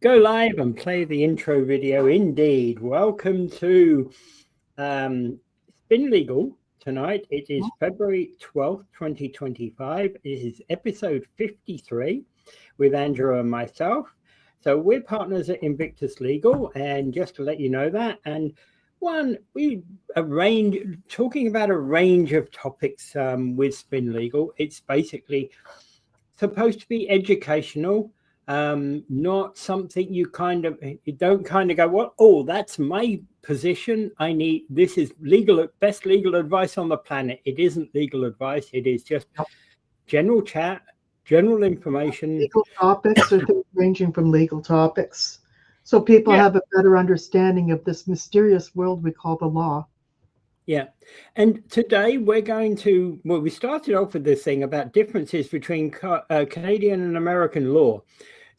Go live and play the intro video. Indeed. Welcome to Spin Legal tonight. It is February 12th, 2025. It is episode 53 with Andrew and myself. So we're partners at Invictus Legal, and just to let you know that, and we talking about a range of topics with Spin Legal. It's basically supposed to be educational, not something you don't go, well, oh, that's my position. This is best legal advice on the planet. It isn't legal advice. It is just general chat, general information. Legal topics or things ranging from legal topics. So people have a better understanding of this mysterious world we call the law. Yeah. And today we're going to, we started off with this thing about differences between Canadian and American law.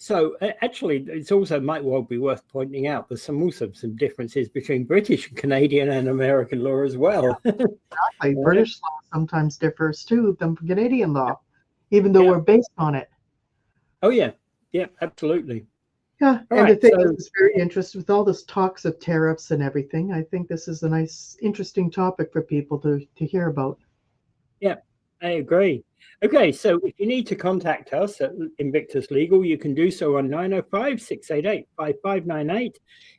So actually, it's also might well be worth pointing out there's also some differences between British, Canadian and American law as well. Yeah, exactly. British law sometimes differs too than Canadian law, even though we're based on it. Oh, yeah. Yeah, absolutely. Yeah, and the thing is very interesting with all this talks of tariffs and everything. I think this is a nice, interesting topic for people to hear about. Yeah, I agree. Okay, so if you need to contact us at Invictus Legal, you can do so on 905-688-5598.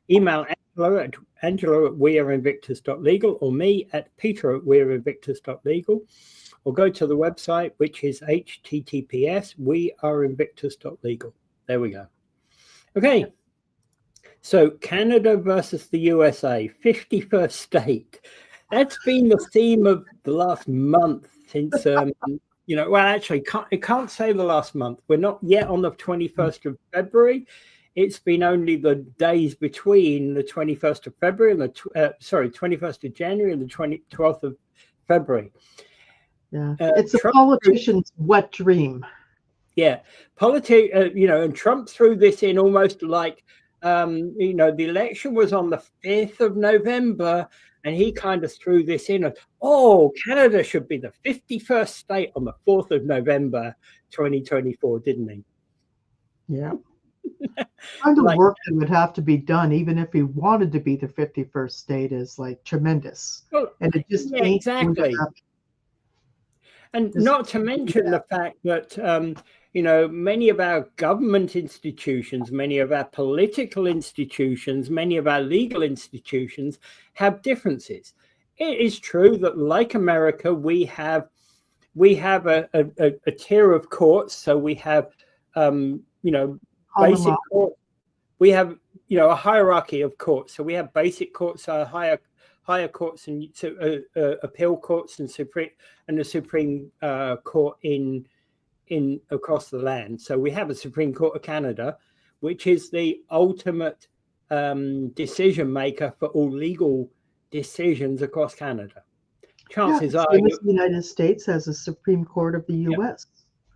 Email Angelo at weareinvictus.legal or me at Peter at weareinvictus.legal, or go to the website, which is https://weareinvictus.legal. There we go. Okay, so Canada versus the USA, 51st state. That's been the theme of the last month since, well, actually, I can't say the last month. We're not yet on the 21st of February. It's been only the days between the 21st of February and the 21st of January and the 12th of February. Yeah, it's a politician's wet dream. Yeah, and Trump threw this in almost like, the election was on the 5th of November, and he kind of threw this in. Canada should be the 51st state on the 4th of November, 2024, didn't he? Yeah. Kind of work that would have to be done, even if he wanted to be the 51st state, is like tremendous. Well, and it just ain't exactly. And not to mention the fact that, many of our government institutions, many of our political institutions, many of our legal institutions have differences. It is true that, like America, we have a tier of courts. So we have, basic courts. We have, a hierarchy of courts. So we have basic courts, higher courts, and appeal courts, and the Supreme Court in across the land. So we have a Supreme Court of Canada, which is the ultimate decision maker for all legal decisions across Canada. Chances are, the United States has a Supreme Court of the U.S.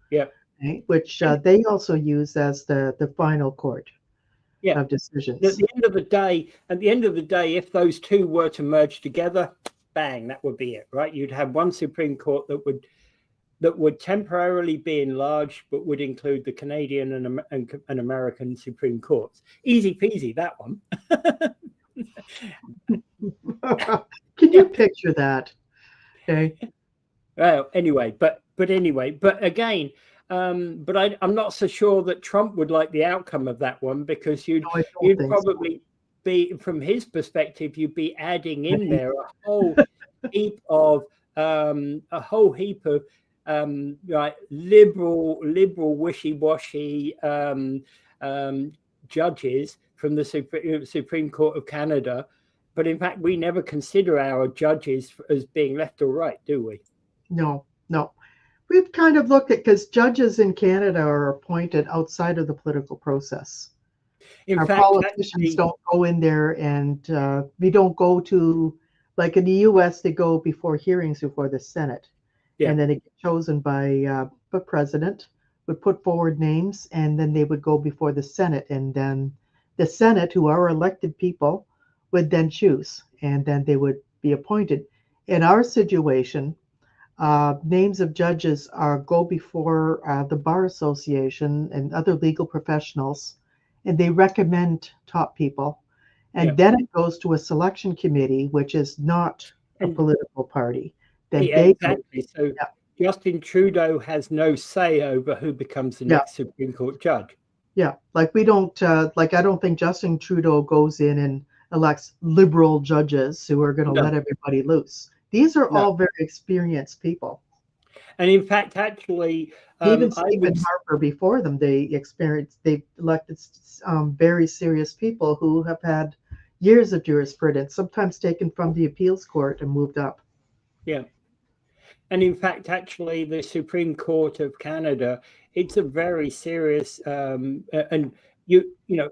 Yeah. Right, which they also use as the final court. Of decisions. At the end of the day, if those two were to merge together, bang, that would be it, right? You'd have one Supreme Court that would temporarily be enlarged, but would include the Canadian and American Supreme Courts. Easy peasy, that one. Can you picture that? Okay. Well, anyway, but again. But I'm not so sure that Trump would like the outcome of that one, because you'd probably be, from his perspective, you'd be adding in there a whole heap of liberal wishy-washy judges from the Supreme Court of Canada. But in fact, we never consider our judges as being left or right, do we? No. We've kind of looked at, because judges in Canada are appointed outside of the political process. Our politicians don't go in there, and we don't go to, like in the U.S., they go before hearings before the Senate. Yeah. And then it gets chosen by the president, would put forward names, and then they would go before the Senate. And then the Senate, who are elected people, would then choose, and then they would be appointed. In our situation, names of judges go before the Bar Association and other legal professionals, and they recommend top people. And then it goes to a selection committee, which is not a political party. Then exactly. So Justin Trudeau has no say over who becomes the next Supreme Court judge. Yeah, like we don't, like I don't think Justin Trudeau goes in and elects liberal judges who are going to let everybody loose. These are all very experienced people. And in fact, actually, even Stephen Harper before them, they elected very serious people who have had years of jurisprudence, sometimes taken from the appeals court and moved up. Yeah. And in fact, actually, the Supreme Court of Canada, it's a very serious, and you know,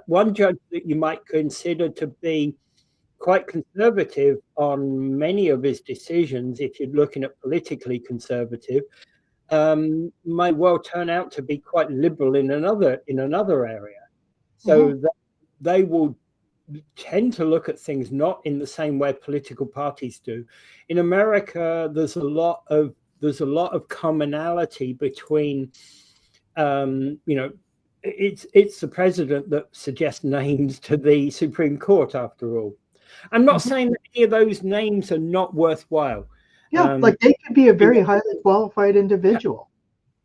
one judge that you might consider to be quite conservative on many of his decisions, if you're looking at politically conservative, might well turn out to be quite liberal in another area. So they will tend to look at things not in the same way political parties do. In America, there's a lot of commonality between, it's the president that suggests names to the Supreme Court, after all. I'm not saying that any of those names are not worthwhile. Yeah, like they could be a very highly qualified individual.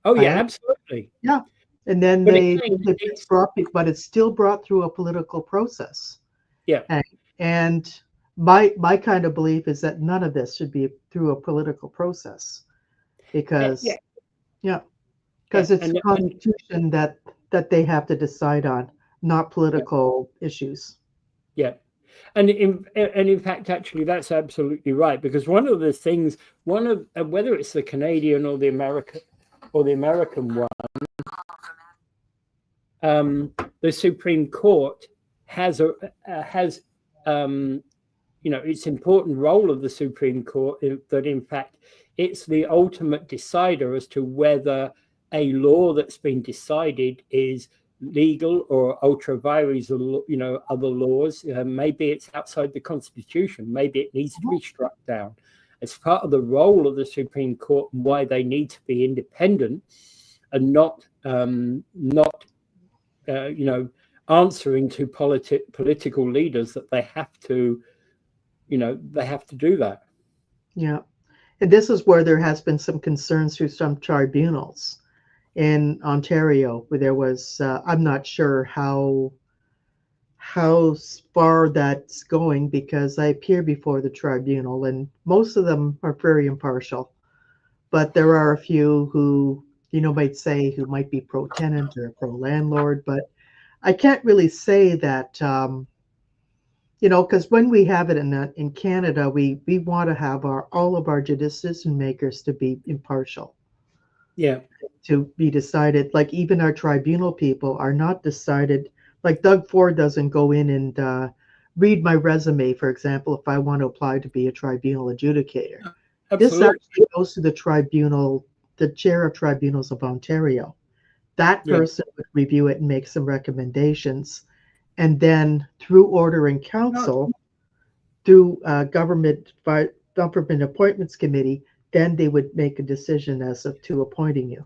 Oh, yeah, absolutely. Yeah. And then but it's still brought through a political process. Yeah. And my kind of belief is that none of this should be through a political process, because it's the Constitution that they have to decide on, not political issues. Yeah. And in fact, actually, that's absolutely right, because one of the things, whether it's the Canadian or the American one, the Supreme Court has its important role of the Supreme Court, that in fact it's the ultimate decider as to whether a law that's been decided is legal or ultra vires, other laws. Maybe it's outside the Constitution. Maybe it needs to be struck down. It's part of the role of the Supreme Court and why they need to be independent and not answering to political leaders, that they have to do that. Yeah. And this is where there has been some concerns through some tribunals in Ontario, where there was, I'm not sure how far that's going, because I appear before the tribunal and most of them are very impartial. But there are a few who, who might be pro-tenant or pro-landlord, but I can't really say that, because when we have it in Canada, we want to have all of our decision makers to be impartial. Yeah. To be decided, like even our tribunal people are not decided, like Doug Ford doesn't go in and read my resume, for example, if I want to apply to be a tribunal adjudicator. Absolutely. This actually goes to the tribunal, the chair of tribunals of Ontario. That person would review it and make some recommendations. And then through order in council, through government appointments committee, then they would make a decision as to appointing you.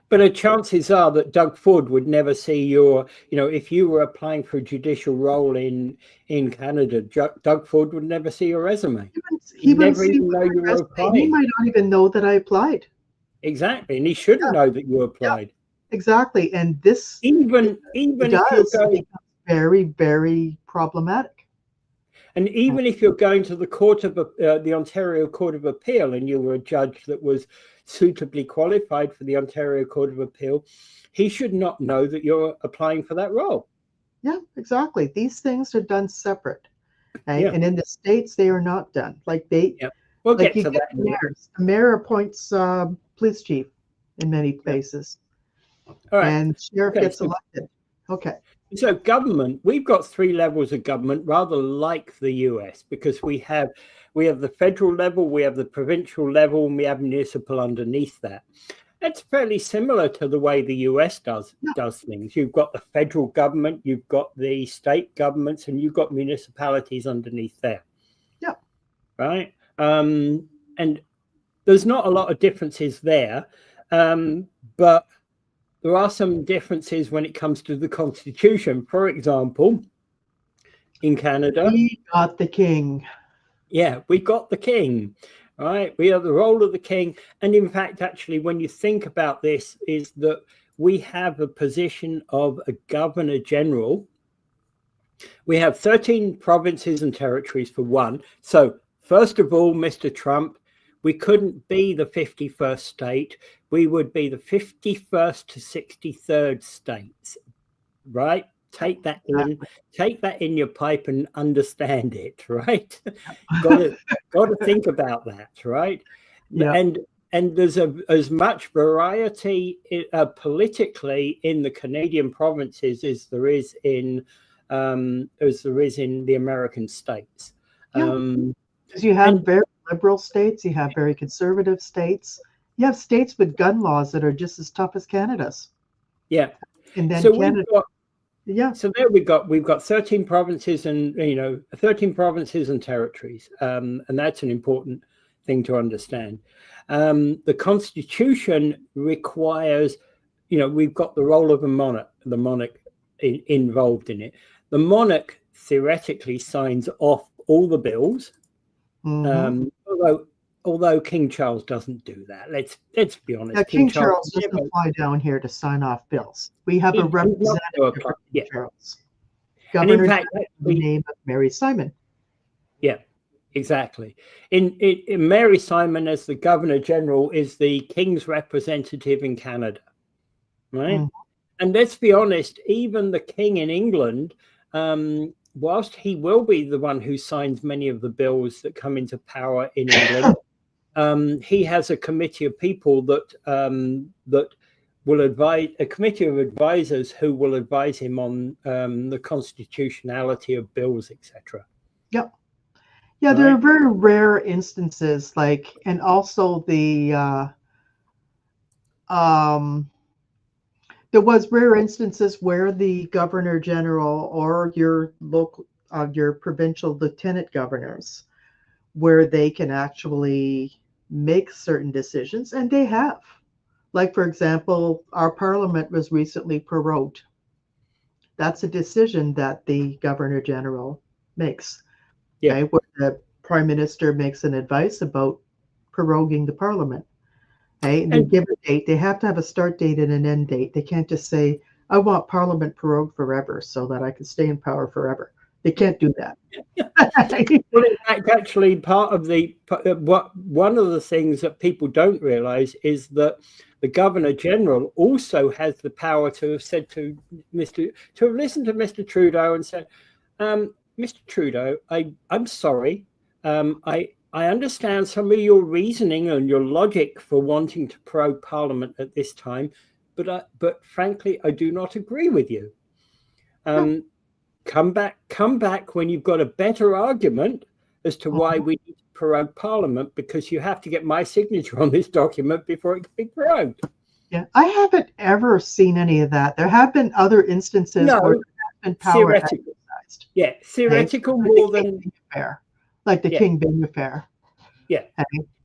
But chances are that Doug Ford would never see your, if you were applying for a judicial role in Canada, Doug Ford would never see your resume. He never even know you were applying. He might not even know that I applied. Exactly. And he shouldn't know that you applied. Yeah, exactly. And this even if you're going, very, very problematic. And even if you're going to the Ontario Court of Appeal, and you were a judge that was suitably qualified for the Ontario Court of Appeal, he should not know that you're applying for that role. Yeah, exactly. These things are done separate. Okay? Yeah. And in the States, they are not done. Like we'll get to that. The mayor appoints police chief in many places. All right. And sheriff gets elected. Okay. So government, we've got 3 levels of government, rather like the US, because we have the federal level, we have the provincial level, and we have municipal underneath that. It's fairly similar to the way the US does things. You've got the federal government, you've got the state governments, and you've got municipalities underneath there. Yeah. Right. And there's not a lot of differences there, but there are some differences when it comes to the Constitution. For example, in Canada, we got the king. Yeah, we got the king, right? We have the role of the king. And in fact, actually, when you think about this, is that we have a position of a governor general. We have 13 provinces and territories for one. So first of all, Mr. Trump, we couldn't be the 51st state. We would be the 51st to 63rd states, right? Take that in your pipe and understand it, right? got to think about that, right? Yeah. And there's as much variety politically in the Canadian provinces as there is in the American states. Because you have very liberal states, you have very conservative states, you have states with gun laws that are just as tough as Canada's. Yeah. And then so Canada, So there we've got 13 provinces and 13 provinces and territories, and that's an important thing to understand. The Constitution requires, we've got the role of the monarch involved in it. The monarch theoretically signs off all the bills, although King Charles doesn't do that. Let's be honest. Yeah, King Charles doesn't fly down here to sign off bills. We have a representative for King Charles. Governor, in fact, the name of Mary Simon. Yeah, exactly. In Mary Simon, as the Governor General, is the King's representative in Canada, right? And let's be honest, even the King in England, whilst he will be the one who signs many of the bills that come into power in England, he has a committee of people that will advise, a committee of advisors who will advise him on the constitutionality of bills, etc. Yep. Yeah, there are very rare instances, and also there was rare instances where the Governor General or your provincial lieutenant governors, where they can actually make certain decisions, and they have. Like, for example, our parliament was recently prorogued. That's a decision that the Governor General makes. Yeah. Where the Prime Minister makes an advice about proroguing the parliament. And they give a date. They have to have a start date and an end date. They can't just say, I want Parliament prorogued forever so that I can stay in power forever. They can't do that. Well, in fact, actually, part of one of the things that people don't realize is that the Governor General also has the power to have said to have listened to Mr. Trudeau and said, Mr. Trudeau, I'm sorry. I understand some of your reasoning and your logic for wanting to prorogue Parliament at this time, but frankly, I do not agree with you. Come back when you've got a better argument as to why we need to prorogue Parliament, because you have to get my signature on this document before it can be prorogued. Yeah, I haven't ever seen any of that. There have been other instances where there has been power exercised. Yeah, theoretical more than fair, like the King Byng affair. Yeah.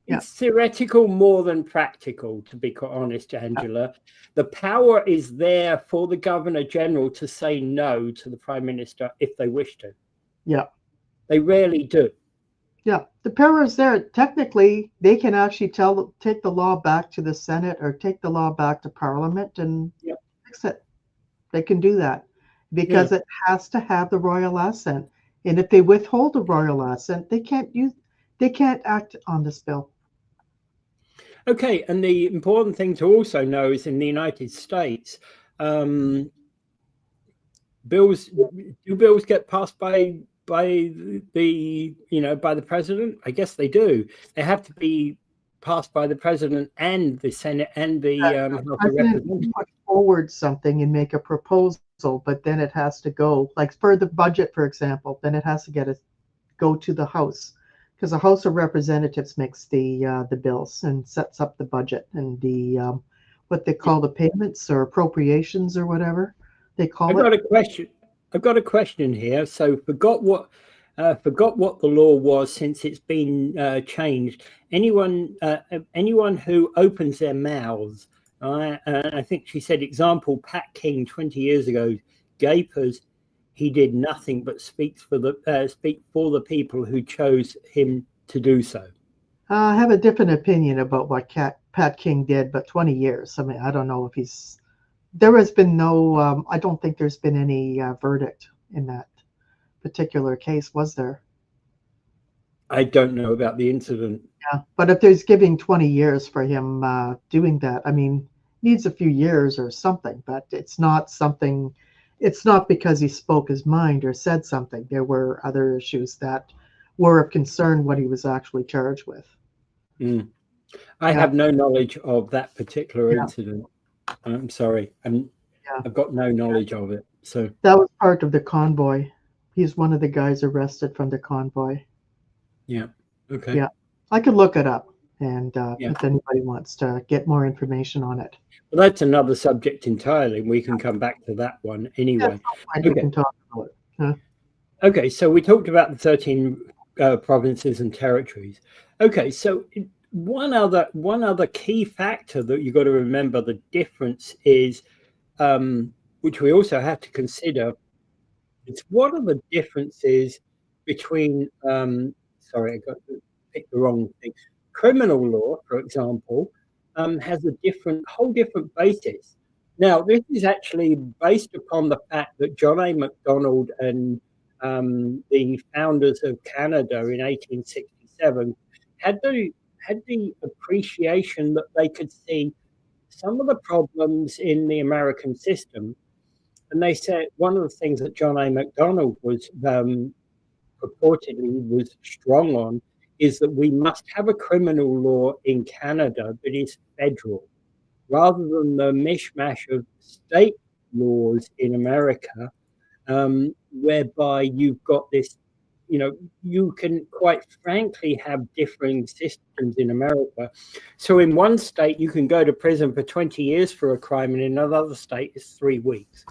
It's theoretical more than practical, to be quite honest, Angela. The power is there for the Governor General to say no to the Prime Minister if they wish to. Yeah. They rarely do. Yeah, the power is there. Technically, they can actually take the law back to the Senate or take the law back to Parliament and fix it. They can do that because it has to have the royal assent. And if they withhold the royal assent, they can't act on this bill. Okay, and the important thing to also know is in the United States, do bills get passed by the president? I guess they do. They have to be passed by the president and the Senate and the House of Representatives. Put forward something and make a proposal, but then it has to go, like for the budget, for example, then it has to go to the House, because the House of Representatives makes the bills and sets up the budget and the what they call the payments or appropriations or whatever they call it. I've got a question here. So forgot what the law was since it's been changed. Anyone who opens their mouths I think she said, example, Pat King 20 years ago, gapers, he did nothing but speak for the people who chose him to do so. I have a different opinion about what Pat King did, but 20 years. I mean, I don't know if there has been no, I don't think there's been any verdict in that particular case, was there? I don't know about the incident. Yeah, but if there's giving 20 years for him doing that, I mean, needs a few years or something, but it's not because he spoke his mind or said something. There were other issues that were of concern what he was actually charged with. I have no knowledge of that particular incident. I'm sorry. I've got no knowledge of it. So that was part of the convoy. He's one of the guys arrested from the convoy. Yeah. Okay. Yeah. I could look it up, and if anybody wants to get more information on it. Well, that's another subject entirely. We can come back to that one anyway. We can talk about it. Huh? Okay, so we talked about the 13 provinces and territories. Okay, so one other key factor that you've got to remember, the difference is, which we also have to consider, it's what are the differences between, sorry, I got to pick the wrong thing. Criminal law, for example, has a whole different basis. Now, this is actually based upon the fact that John A. Macdonald and the founders of Canada in 1867 had the appreciation that they could see some of the problems in the American system. And they said one of the things that John A. Macdonald was purportedly was strong on is that we must have a criminal law in Canada that is federal, rather than the mishmash of state laws in America, whereby you've got this, you can quite frankly have differing systems in America. So in one state, you can go to prison for 20 years for a crime, and in another state, it's 3 weeks.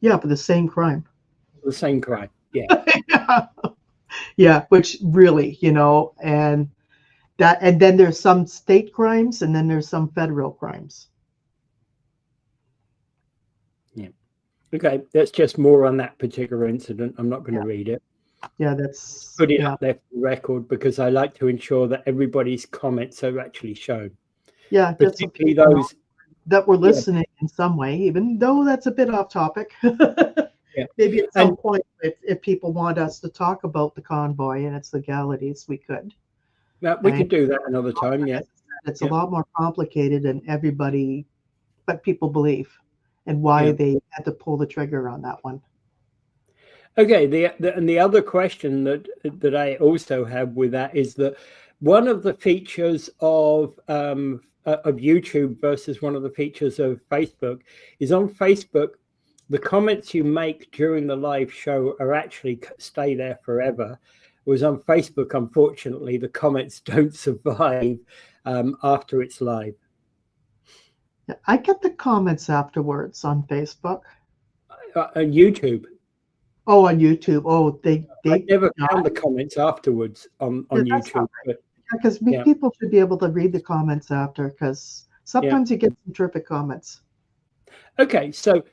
Yeah, for the same crime. The same crime, yeah. Yeah, which really, and then there's some state crimes, and then there's some federal crimes. Yeah. Okay, that's just more on that particular incident. I'm not going to read it. Yeah, that's put it up there for the record, because I like to ensure that everybody's comments are actually shown. Yeah, particularly those that were listening in some way, even though that's a bit off topic. Maybe at some point, if people want us to talk about the convoy and its legalities, we could. Yeah, we could do that another time. Yeah, it's a lot more complicated than people believe, and why they had to pull the trigger on that one. Okay, the other question that I also have with that is that one of the features of YouTube versus one of the features of Facebook is on Facebook, the comments you make during the live show are actually stay there forever. Whereas on Facebook, unfortunately, the comments don't survive after it's live. I get the comments afterwards on Facebook. On YouTube. Oh, on YouTube. Oh, I never found the comments afterwards on YouTube. Because people should be able to read the comments after, because sometimes you get some terrific comments. Okay, so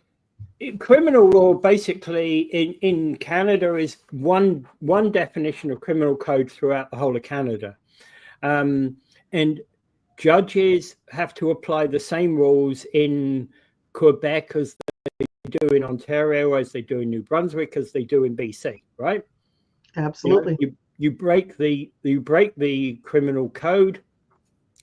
criminal law basically in Canada is one definition of criminal code throughout the whole of Canada. And judges have to apply the same rules in Quebec as they do in Ontario, as they do in New Brunswick, as they do in BC, right? Absolutely. You break the criminal code.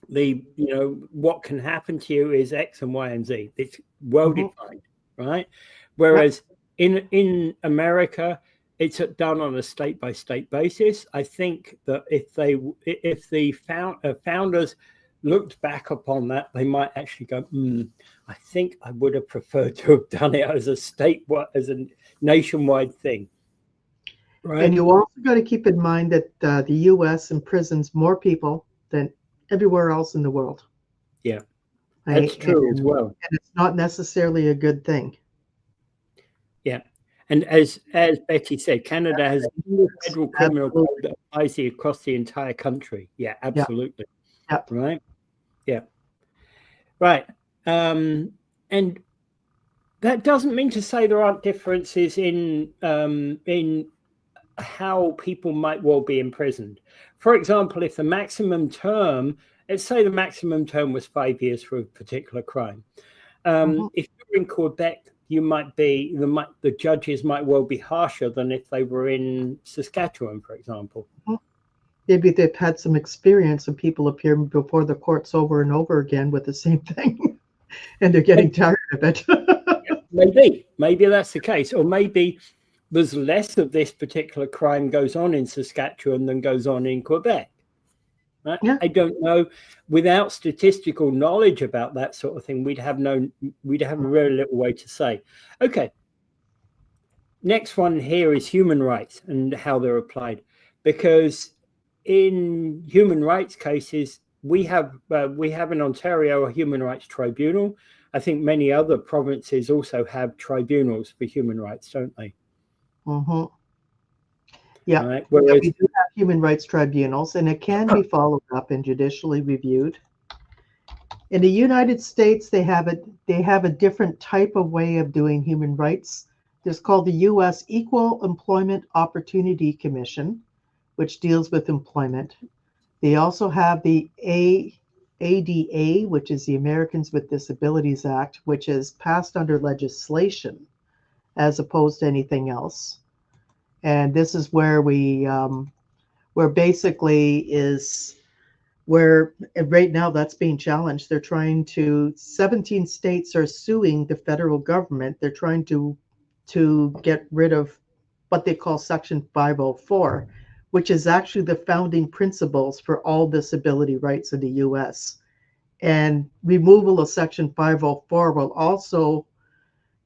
What can happen to you is X and Y and Z. It's well defined, right? Whereas in America, it's done on a state by state basis. I think that if the founders looked back upon that, they might actually go, I think I would have preferred to have done it as a nationwide thing. Right. And you also got to keep in mind that the U.S. imprisons more people than everywhere else in the world. Yeah, that's true as well. And it's not necessarily a good thing. Yeah, and as Betty said, Canada has a federal criminal code that applies across the entire country. Yeah, absolutely. Yeah. Right. Yeah. Right. And that doesn't mean to say there aren't differences in how people might well be imprisoned. For example, if the maximum term, let's say the maximum term was 5 years for a particular crime. If you're in Quebec, you might be, the judges might well be harsher than if they were in Saskatchewan, for example. Maybe they've had some experience and people appear before the courts over and over again with the same thing and they're getting tired of it. Maybe that's the case. Or maybe there's less of this particular crime goes on in Saskatchewan than goes on in Quebec. Right? Yeah. I don't know. Without statistical knowledge about that sort of thing, we'd have very little way to say. Okay. Next one here is human rights and how they're applied. Because in human rights cases, we have in Ontario a human rights tribunal. I think many other provinces also have tribunals for human rights, don't they? Yeah, right. Whereas, we do have human rights tribunals, and it can be followed up and judicially reviewed. In the United States, they have a different type of way of doing human rights. It's called the U.S. Equal Employment Opportunity Commission, which deals with employment. They also have the ADA, which is the Americans with Disabilities Act, which is passed under legislation as opposed to anything else. And this is where where basically is where right now that's being challenged. They're trying to, 17 states are suing the federal government. They're trying to get rid of what they call Section 504, which is actually the founding principles for all disability rights in the U.S. And removal of Section 504 will also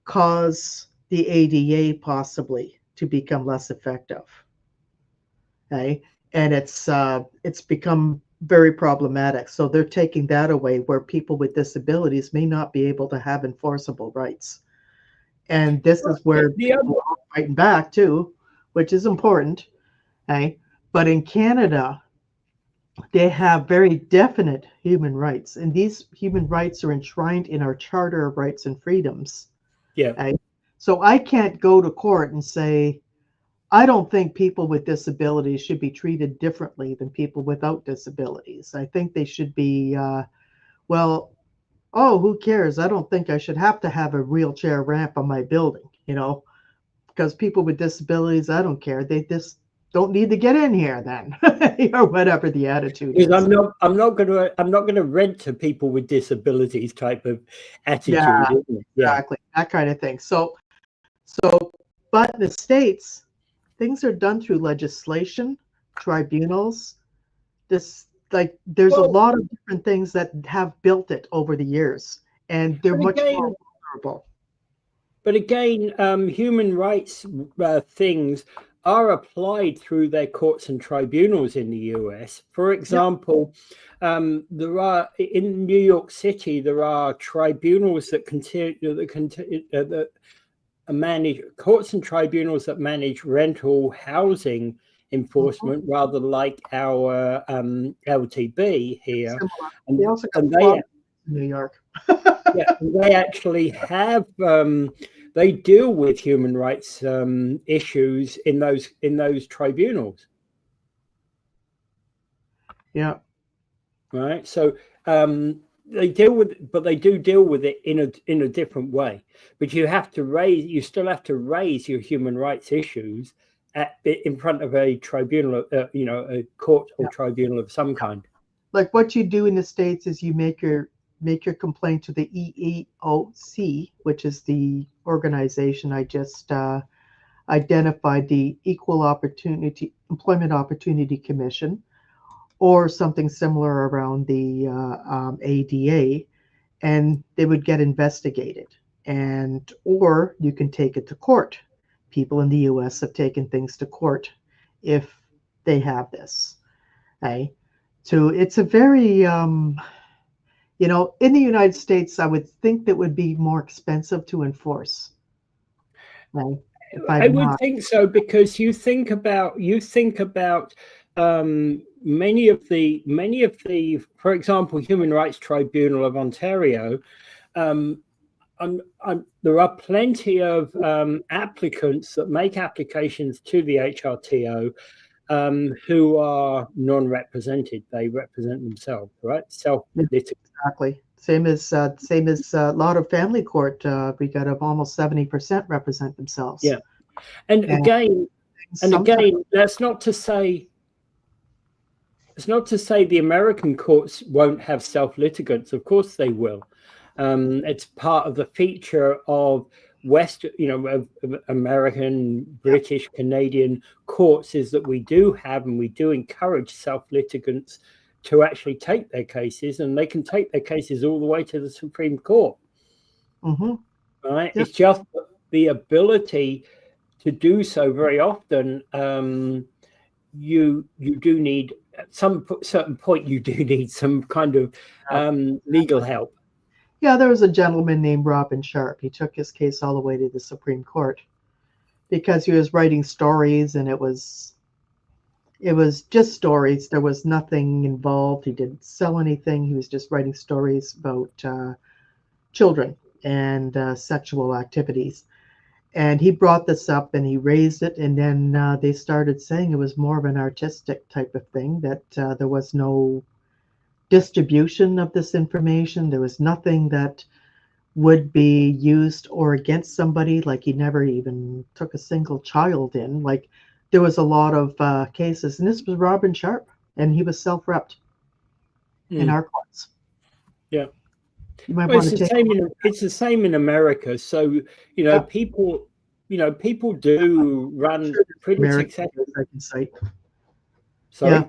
cause the ADA possibly to become less effective. Okay, and it's become very problematic. So they're taking that away, where people with disabilities may not be able to have enforceable rights. And this is where people are fighting back too, which is important. Okay, but in Canada, they have very definite human rights, and these human rights are enshrined in our Charter of Rights and Freedoms. Yeah. Okay? So I can't go to court and say, I don't think people with disabilities should be treated differently than people without disabilities. I think they should be, who cares? I don't think I should have to have a wheelchair ramp on my building, because people with disabilities, I don't care. They just don't need to get in here then, or whatever the attitude is. I'm not going to rent to people with disabilities type of attitude. Yeah, exactly, that kind of thing. So, but in the States, things are done through legislation, tribunals. There's a lot of different things that have built it over the years, and they're much more vulnerable. But again, human rights things are applied through their courts and tribunals in the US. For example, there are in New York City, there are tribunals that manage courts and tribunals that manage rental housing enforcement, rather like our LTB here. And they also got in New York. They actually have they deal with human rights issues in those tribunals. Yeah. Right. So they deal with, but they do deal with it in a different way. But you still have to raise your human rights issues in front of a tribunal, a court or tribunal of some kind. Like what you do in the States is you make your complaint to the EEOC, which is the organization I just identified, the Equal Employment Opportunity Commission, or something similar around the ADA, and they would get investigated. Or you can take it to court. People in the U.S. have taken things to court if they have this. Okay? So it's a very, in the United States, I would think that would be more expensive to enforce. Right? I would think so, because you think about many of the, for example, Human Rights Tribunal of Ontario there are plenty of applicants that make applications to the HRTO who are non-represented. They represent themselves, right? Exactly. Same as a lot of family court. We got almost 70% represent themselves. Yeah, and again, that's not to say. It's not to say the American courts won't have self-litigants. Of course they will. It's part of the feature of of American, British, Canadian courts is that we do have and we do encourage self-litigants to actually take their cases, and they can take their cases all the way to the Supreme Court. Mm-hmm. Right? Yep. It's just the ability to do so very often. You do need at some certain point. You do need some kind of legal help. Yeah, there was a gentleman named Robin Sharp. He took his case all the way to the Supreme Court because he was writing stories, and it was just stories. There was nothing involved. He didn't sell anything. He was just writing stories about children and sexual activities. And he brought this up and he raised it, and then they started saying it was more of an artistic type of thing, that there was no distribution of this information. There was nothing that would be used or against somebody. Like, he never even took a single child in. Like, there was a lot of cases, and this was Robin Sharp, and he was self-repped in our courts. Yeah. It's the same in America. So, people do run pretty successful. I can cite. Sorry? Yeah.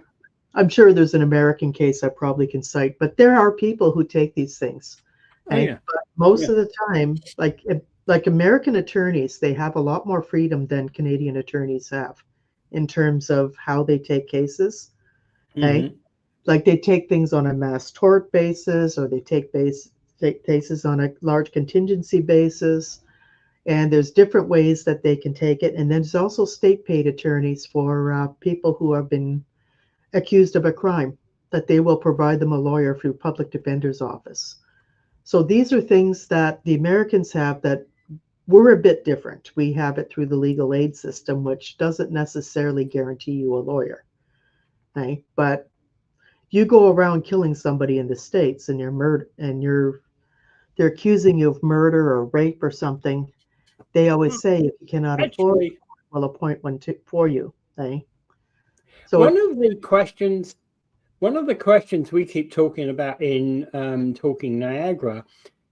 I'm sure there's an American case I probably can cite, but there are people who take these things. Right? Oh, yeah. But most of the time, like American attorneys, they have a lot more freedom than Canadian attorneys have in terms of how they take cases. Okay? Mm-hmm. Like, they take things on a mass tort basis, or they take cases on a large contingency basis. And there's different ways that they can take it. And then there's also state paid attorneys for people who have been accused of a crime, that they will provide them a lawyer through public defender's office. So these are things that the Americans have that we're a bit different. We have it through the legal aid system, which doesn't necessarily guarantee you a lawyer. Okay? But you go around killing somebody in the States and they're accusing you of murder or rape or something. They always say, if you cannot afford it, we'll appoint one for you. Okay? So one of the questions we keep talking about in Talking Niagara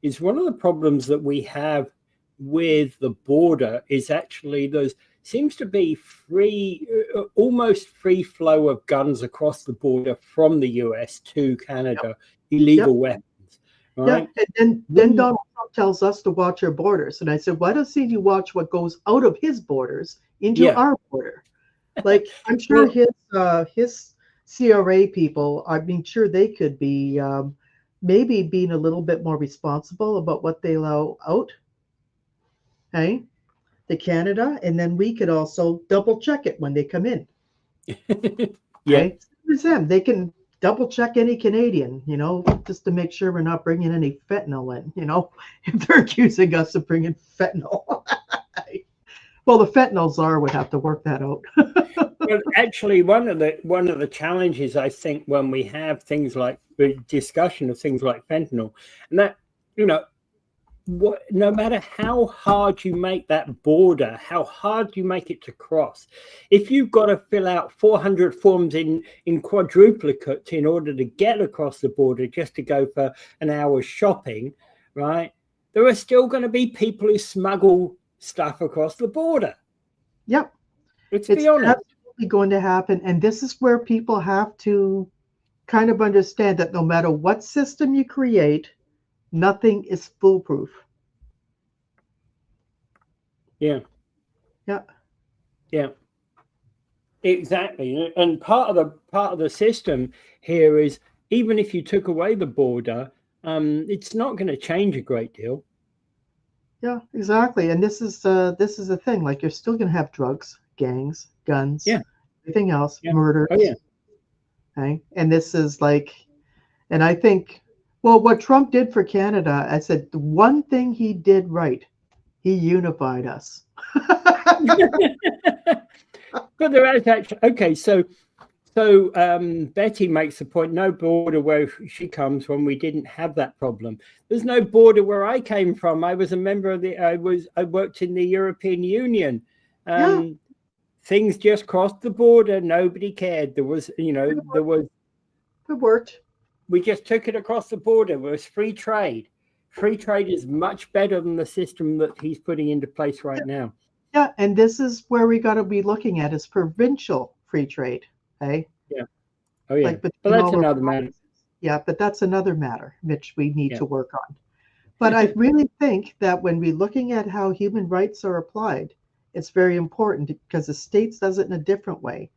is one of the problems that we have with the border is actually those seems to be almost free flow of guns across the border from the US to Canada, illegal weapons. Right? Yeah, and then Donald Trump tells us to watch our borders. And I said, why doesn't he watch what goes out of his borders into our border? Like, I'm sure his CRA people, I'm sure they could be maybe being a little bit more responsible about what they allow out, okay, to Canada. And then we could also double check it when they come in. Yeah. Them. They can double check any Canadian, just to make sure we're not bringing any fentanyl in, if they're accusing us of bringing fentanyl. Well, the fentanyl czar would have to work that out. Well, actually, one of the challenges, I think, when we have things like the discussion of things like fentanyl, and that, no matter how hard you make that border, how hard you make it to cross, if you've got to fill out 400 forms in quadruplicate in order to get across the border just to go for an hour's shopping, right? There are still going to be people who smuggle stuff across the border. Yep. Let's be honest. Absolutely going to happen. And this is where people have to kind of understand that no matter what system you create, nothing is foolproof. Yeah. Yeah. Yeah. Exactly. And part of the system here is, even if you took away the border, it's not going to change a great deal. Yeah, exactly. And this is the thing. Like, you're still going to have drugs, gangs, guns, everything else, murders. Oh, yeah. Okay. And this is like, and I think Well, what Trump did for Canada, I said the one thing he did right, he unified us. But there is actually, okay, so Betty makes the point, no border where she comes from, we didn't have that problem. There's no border where I came from. I was a member of I worked in the European Union. Yeah. Things just crossed the border. Nobody cared. There was, it worked. We just took it across the border. It was free trade. Free trade is much better than the system that he's putting into place right now. Yeah, and this is where we got to be looking at is provincial free trade. Okay. Yeah. Oh yeah. Like, but that's another matter. Yeah, but that's another matter, which we need to work on. But I really think that when we're looking at how human rights are applied, it's very important because the states does it in a different way.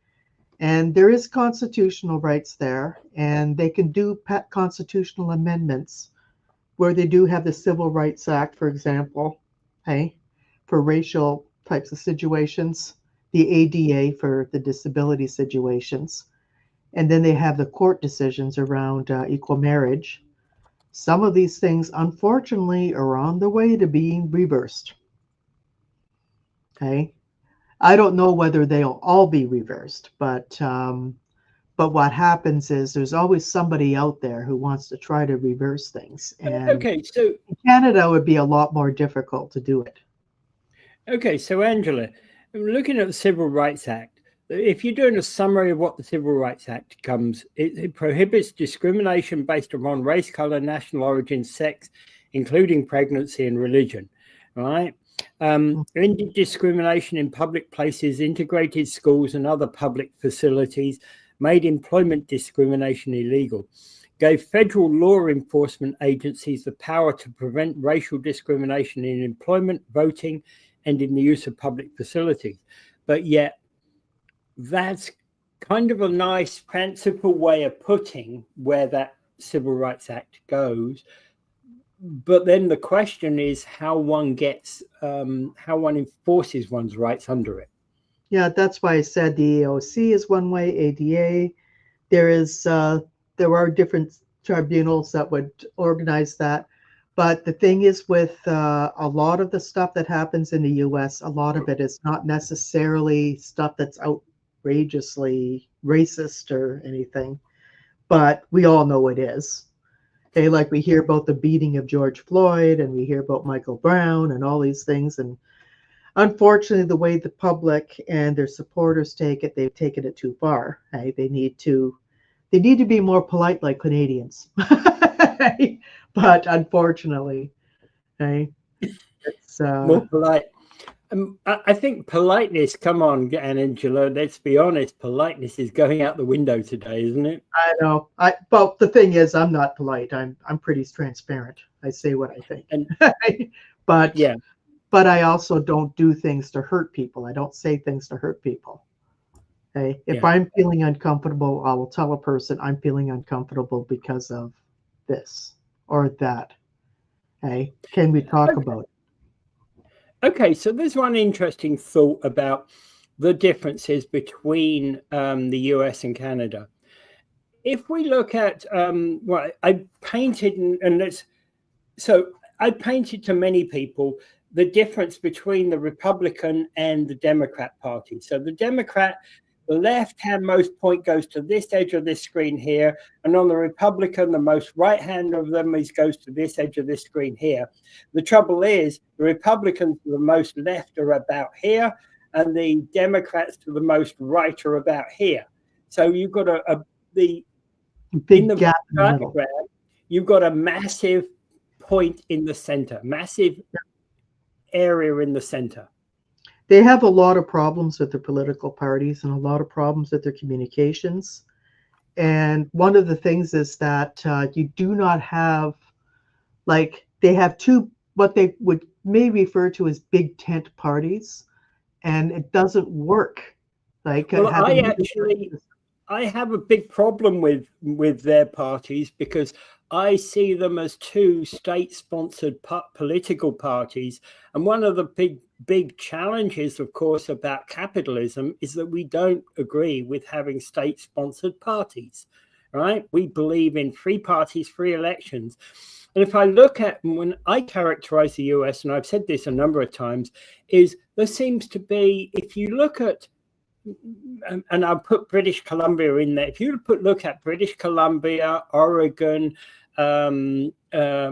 And there is constitutional rights there, and they can do constitutional amendments where they do have the Civil Rights Act, for example, okay, for racial types of situations, the ADA for the disability situations. And then they have the court decisions around equal marriage. Some of these things, unfortunately, are on the way to being reversed. Okay. I don't know whether they'll all be reversed, but what happens is there's always somebody out there who wants to try to reverse things. And okay, so in Canada would be a lot more difficult to do it. Okay, so Angela, looking at the Civil Rights Act, if you're doing a summary of what the Civil Rights Act comes, it prohibits discrimination based upon race, color, national origin, sex, including pregnancy and religion, right? Ended discrimination in public places, integrated schools and other public facilities, made employment discrimination illegal, gave federal law enforcement agencies the power to prevent racial discrimination in employment, voting, and in the use of public facilities. But yet, that's kind of a nice, fanciful way of putting where that Civil Rights Act goes. But then the question is how one enforces one's rights under it. Yeah, that's why I said the EOC is one way, ADA. There are different tribunals that would organize that. But the thing is with a lot of the stuff that happens in the US, a lot of it is not necessarily stuff that's outrageously racist or anything, but we all know it is. Okay, like we hear about the beating of George Floyd and we hear about Michael Browne and all these things. And unfortunately, the way the public and their supporters take it, they've taken it too far. Okay? They need to be more polite like Canadians. But unfortunately, okay, it's more polite. I think politeness, come on, Angela, let's be honest, politeness is going out the window today, isn't it? I know. Well, the thing is, I'm not polite. I'm pretty transparent. I say what I think. But yeah. But I also don't do things to hurt people. I don't say things to hurt people. Okay. If I'm feeling uncomfortable, I will tell a person I'm feeling uncomfortable because of this or that. Okay. Can we talk about it? Okay, so there's one interesting thought about the differences between the US and Canada. If we look at I painted I painted to many people the difference between the Republican and the Democrat Party. So the left-hand most point goes to this edge of this screen here, and on the Republican, the most right-hand of them goes to this edge of this screen here. The trouble is, the Republicans to the most left are about here, and the Democrats to the most right are about here. So you've got the big gap in the middle. You've got a massive point in the center, massive area in the center. They have a lot of problems with their political parties and a lot of problems with their communications. And one of the things is that you do not have, like, they have two, what they would may refer to as big tent parties, and it doesn't work. Like, well, I have a big problem with their parties because I see them as two state-sponsored political parties. And one of the big challenges, of course, about capitalism is that we don't agree with having state-sponsored parties, right? We believe in free parties, free elections. And if I look at when I characterize the US, and I've said this a number of times, is there seems to be, if you look at, and I'll put British Columbia in there, if you look at British Columbia, Oregon,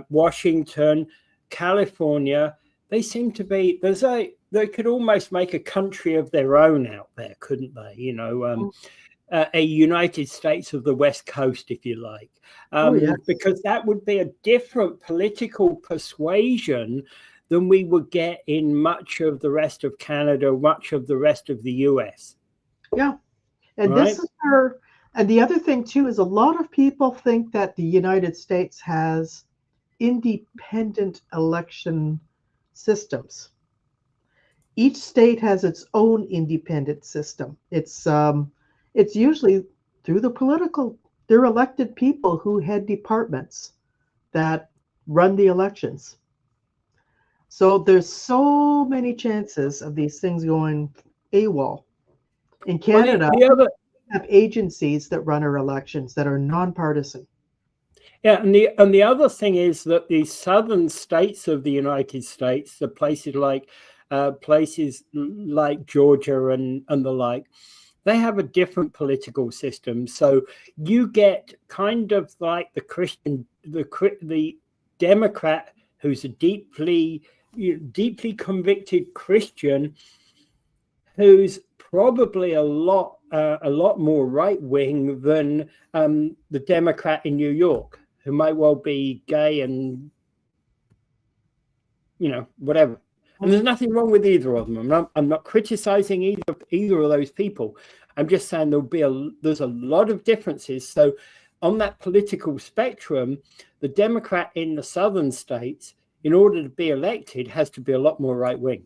Washington, California, they seem to be, they could almost make a country of their own out there, couldn't they? You know, a United States of the West Coast, if you like, yes. because that would be a different political persuasion than we would get in much of the rest of Canada, much of the rest of the US. Yeah. And right? This is where, and the other thing too is a lot of people think that the United States has independent election systems. Each state has its own independent system. It's usually through they're elected people who head departments that run the elections. So there's so many chances of these things going AWOL. In Canada, we have agencies that run our elections that are nonpartisan. Yeah, and the other thing is that the southern states of the United States, the places like Georgia and the like, they have a different political system. So you get kind of like the Democrat who's a deeply convicted Christian, who's probably a lot more right wing than the Democrat in New York, who might well be gay and, you know, whatever. And there's nothing wrong with either of them. I'm not criticizing either of those people. I'm just saying there's a lot of differences. So on that political spectrum, the Democrat in the southern states, in order to be elected, has to be a lot more right wing.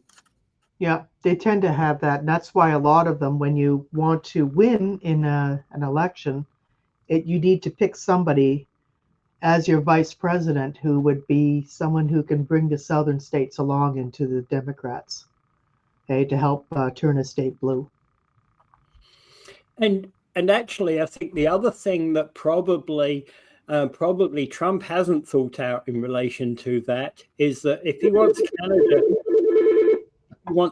Yeah, they tend to have that. And that's why a lot of them, when you want to win in an election, you need to pick somebody as your vice president who would be someone who can bring the southern states along into the Democrats, okay, to help turn a state blue. And actually, I think the other thing that probably Trump hasn't thought out in relation to that is that if he wants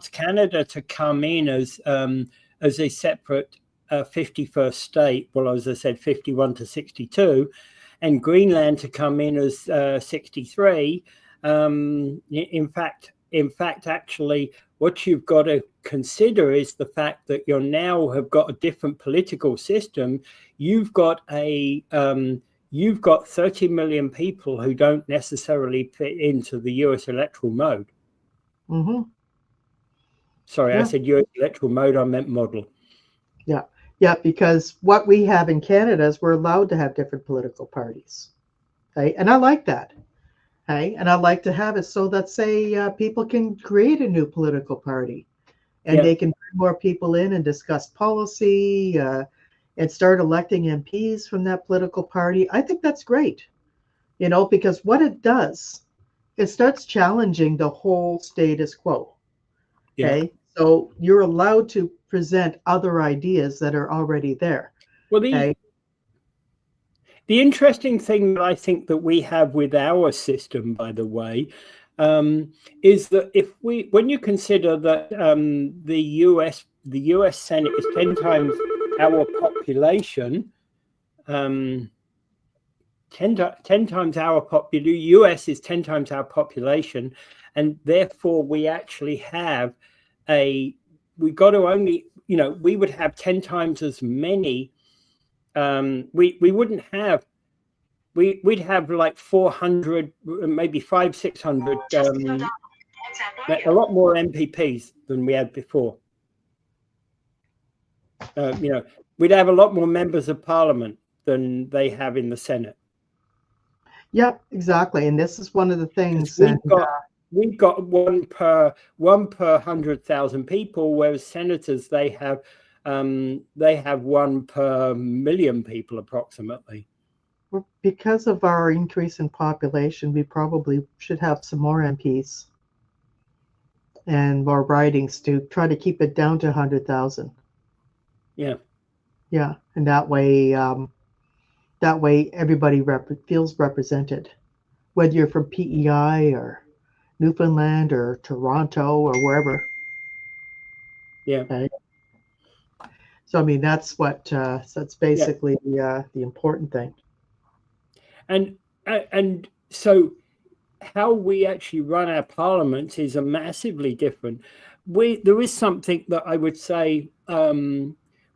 Canada to come in as a separate 51st state, well, as I said, 51 to 62, and Greenland to come in as 63. In fact, actually, what you've got to consider is the fact that you now have got a different political system. You've got 30 million people who don't necessarily fit into the US electoral mode. Mm-hmm. Sorry, yeah. I said US electoral mode, I meant model. Yeah, because what we have in Canada is we're allowed to have different political parties. Okay? And I like that. Okay? And I like to have it so that, say, people can create a new political party and they can bring more people in and discuss policy and start electing MPs from that political party. I think that's great, you know, because what it does, it starts challenging the whole status quo. Okay, yeah. So you're allowed to present other ideas that are already there. Well, the interesting thing that I think that we have with our system, by the way, is that when you consider that the US Senate is 10 times our population, 10 times our population, US is 10 times our population, and therefore we actually have we got to only, you know, we would have 10 times as many. We wouldn't have, we'd have like 400, maybe 600, a lot more MPPs than we had before. You know, we'd have a lot more members of parliament than they have in the Senate. Yep, exactly. And this is one of the things. We've got one per 100,000 people, whereas senators, they have one per million people approximately. Well, because of our increase in population, we probably should have some more MPs and more ridings to try to keep it down to 100,000. Yeah. Yeah, and that way that way everybody feels represented, whether you're from PEI or Newfoundland or Toronto or wherever. Yeah. Okay. So I mean, that's that's basically the important thing. And so how we actually run our parliaments is a massively different. There is something that I would say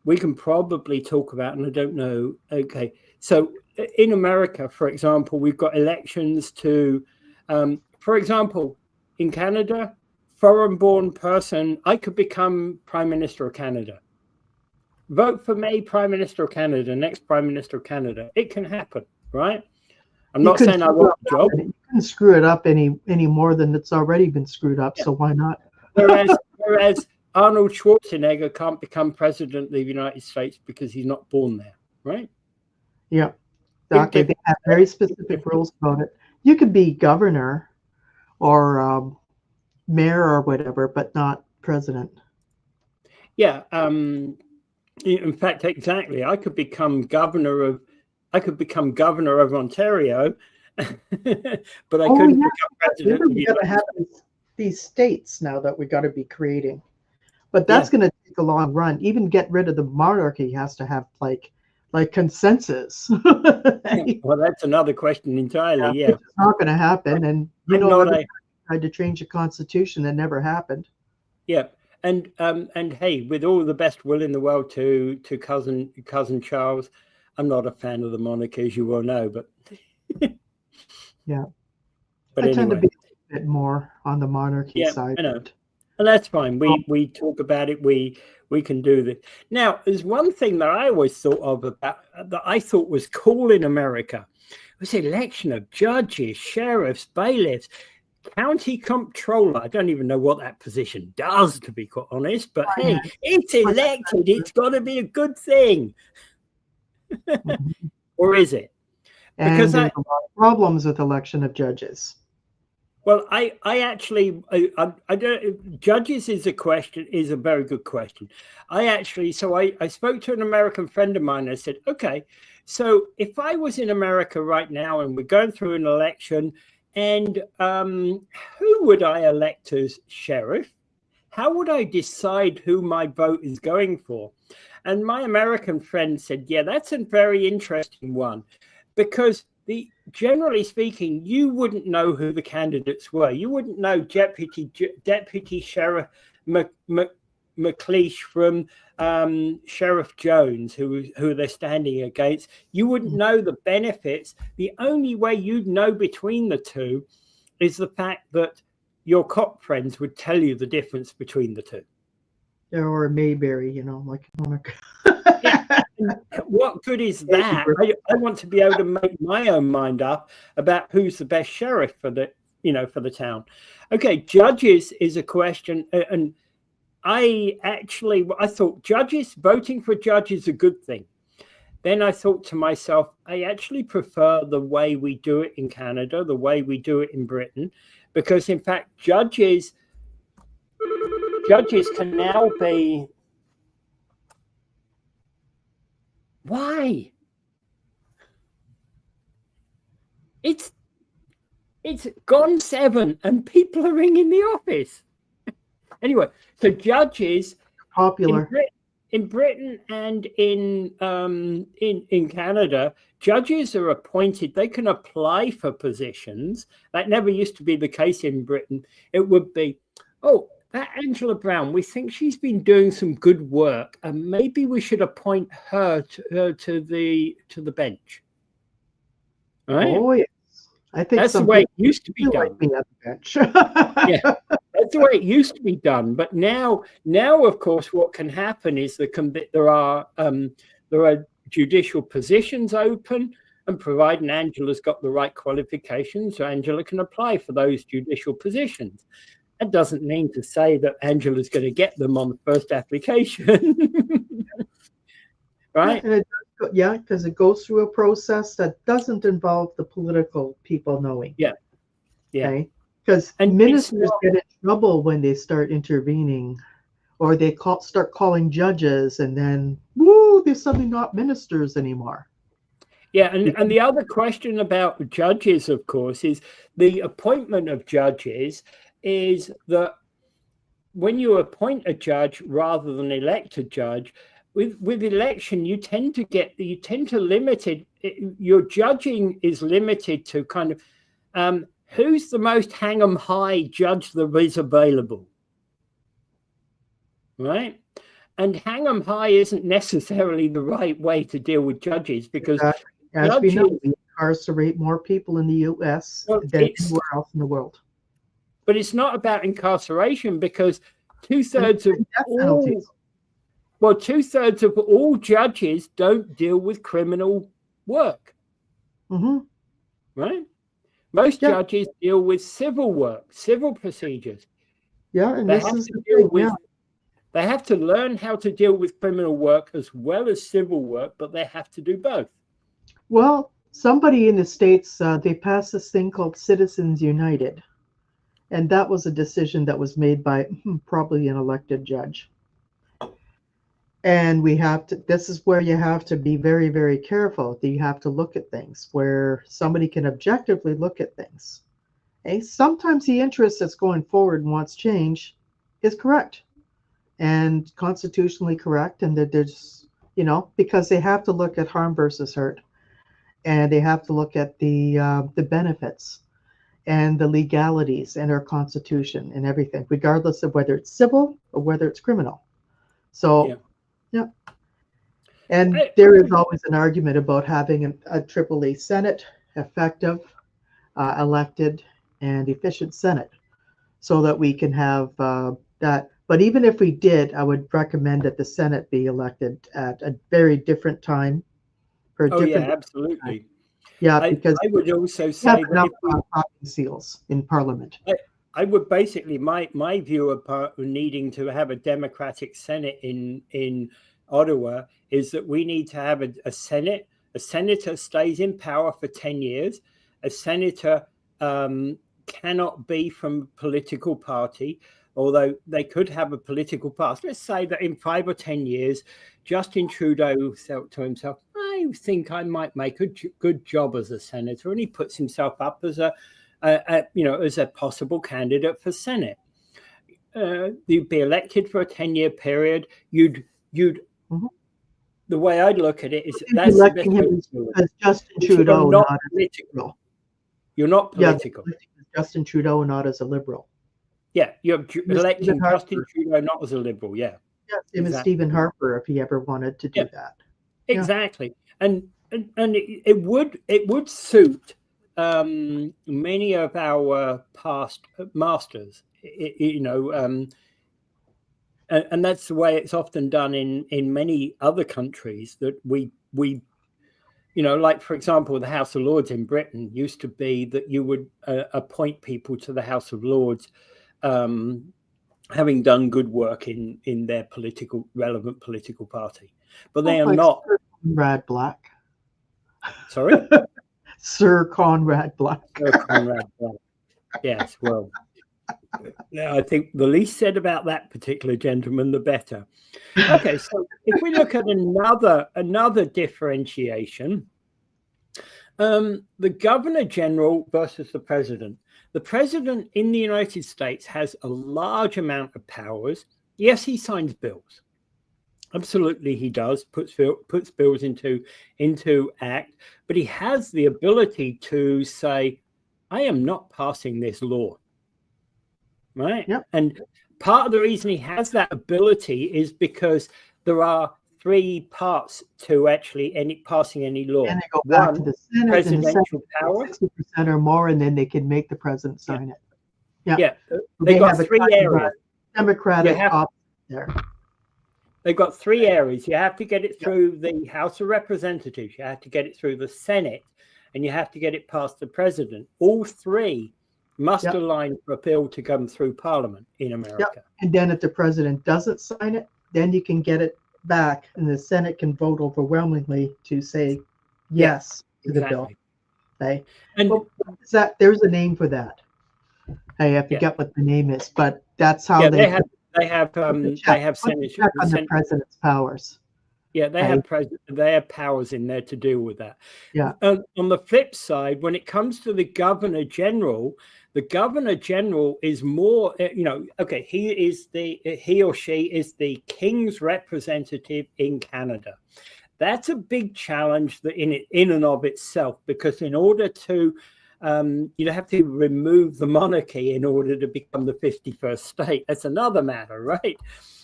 we can probably talk about, and I don't know. Okay, so in America, for example, we've got elections to, for example, in Canada, foreign-born person, I could become Prime Minister of Canada. Vote for me, Prime Minister of Canada, next Prime Minister of Canada. It can happen, right? I'm not saying I want the job. You couldn't screw it up any more than it's already been screwed up, so why not? Whereas Arnold Schwarzenegger can't become president of the United States because he's not born there, right? Yeah, exactly. They have very specific rules about it. You could be governor or mayor or whatever, but not president. Yeah. In fact, exactly. I could become governor of Ontario, but I couldn't become president. We got to have these states now that we got to be creating, but that's going to take a long run. Even get rid of the monarchy has to have like consensus. Well, that's another question entirely. Yeah, it's not going to happen. And everybody tried to change the constitution, that never happened. Yeah. And hey, with all the best will in the world to cousin Charles, I'm not a fan of the monarchy, as you well know, but yeah. But I tend to be a bit more on the monarchy side. I know. And that's fine. We talk about it. We can do this. Now, there's one thing that I always thought of about that I thought was cool in America. It was the election of judges, sheriffs, bailiffs, county comptroller. I don't even know what that position does, to be quite honest, but hey, it's elected. It's got to be a good thing. Or is it? Because there's a lot of problems with election of judges. Well, I don't. Judges is a very good question. I spoke to an American friend of mine. I said, okay, so if I was in America right now and we're going through an election, and who would I elect as sheriff? How would I decide who my vote is going for? And my American friend said, yeah, that's a very interesting one, because generally speaking, you wouldn't know who the candidates were. You wouldn't know Deputy Sheriff McLeish from Sheriff Jones, who they're standing against. You wouldn't know the benefits. The only way you'd know between the two is the fact that your cop friends would tell you the difference between the two. Or Mayberry, like. Yeah. What good is that? I want to be able to make my own mind up about who's the best sheriff for the town. Okay, judges is a question, and I thought voting for judges is a good thing. Then I thought to myself, I actually prefer the way we do it in Canada, the way we do it in Britain, because in fact, judges can now be. Why? It's gone 7 and people are ringing the office. Anyway, so judges popular in Britain and in Canada, judges are appointed. They can apply for positions. That never used to be the case in Britain. It would be, that Angela Browne, we think she's been doing some good work, and maybe we should appoint her to the bench. Right? Oh yes, I think that's the way it used to be done. Like me at the bench. Yeah, that's the way it used to be done. But now, of course, what can happen is there are judicial positions open, and providing Angela's got the right qualifications, Angela can apply for those judicial positions. That doesn't mean to say that Angela's going to get them on the first application. Right? Yeah, because it goes through a process that doesn't involve the political people knowing. Yeah. Okay? Because ministers get in trouble when they start intervening, or they start calling judges, and then, they're suddenly not ministers anymore. Yeah, and the other question about judges, of course, is the appointment of judges is that when you appoint a judge rather than elect a judge, with election, you tend to limit it. Your judging is limited to kind of who's the most hang 'em high judge that is available, right? And hang 'em high isn't necessarily the right way to deal with judges, because as we know, we incarcerate more people in the U.S. than anywhere else in the world. But it's not about incarceration, because two-thirds of all judges don't deal with criminal work. Right? Most judges deal with civil work, civil procedures. Yeah, and they have to learn how to deal with criminal work as well as civil work, but they have to do both. Well, somebody in the States, they passed this thing called Citizens United. And that was a decision that was made by probably an elected judge. And this is where you have to be very, very careful. You have to look at things where somebody can objectively look at things. Okay? Sometimes the interest that's going forward and wants change is correct and constitutionally correct. And that there's, because they have to look at harm versus hurt. And they have to look at the benefits and the legalities and our Constitution and everything, regardless of whether it's civil or whether it's criminal. So, yeah. And there is always an argument about having a AAA Senate, effective, elected, and efficient Senate, so that we can have that. But even if we did, I would recommend that the Senate be elected at a very different time. Absolutely. Time. Yeah, because I would also say that popping seals in Parliament. I would basically my view of needing to have a Democratic Senate in Ottawa is that we need to have a Senate. A senator stays in power for 10 years. A senator cannot be from a political party, although they could have a political past. Let's say that in 5 or 10 years, Justin Trudeau felt to himself, I think I might make a good job as a senator, and he puts himself up as a possible candidate for Senate. You'd be elected for a 10-year period. You'd the way I'd look at it is that's electing him as Justin Trudeau, not political. You're not political. Yeah, Justin Trudeau, not as a liberal. Yeah, you're electing Justin Trudeau not as a liberal. Yeah. Yeah, even Stephen Harper, if he ever wanted to do that. Exactly, and it would suit many of our past masters, and that's the way it's often done in many other countries. That we like, for example, the House of Lords in Britain used to be that you would appoint people to the House of Lords, having done good work in their relevant political party, but they are not. Sir Conrad Black. Sorry? Sir Conrad Black. Sir Conrad Black. Yes, well, I think the least said about that particular gentleman, the better. Okay, so if we look at another differentiation, the Governor General versus the President. The President in the United States has a large amount of powers. Yes, he signs bills. Absolutely, he does. Puts bills into act, but he has the ability to say, "I am not passing this law." Right? Yep. And part of the reason he has that ability is because there are 3 parts to actually passing any law. And they go back to the Senate, presidential power, 60% or more, and then they can make the president sign it. Yeah. They got 3 areas. Democratic option there. They've got 3 areas. You have to get it through the House of Representatives. You have to get it through the Senate, and you have to get it past the president. All 3 must align for a bill to come through Parliament in America. And then if the president doesn't sign it, then you can get it back, and the Senate can vote overwhelmingly to say yes to the bill. Okay? And there's a name for that. I forget what the name is, but that's how they have Senate check on the president's powers. Yeah, they have powers in there to deal with that. Yeah. On the flip side, when it comes to the governor general is more, okay, he or she is the king's representative in Canada. That's a big challenge that in and of itself, because in order to you have to remove the monarchy in order to become the 51st state. That's another matter, right?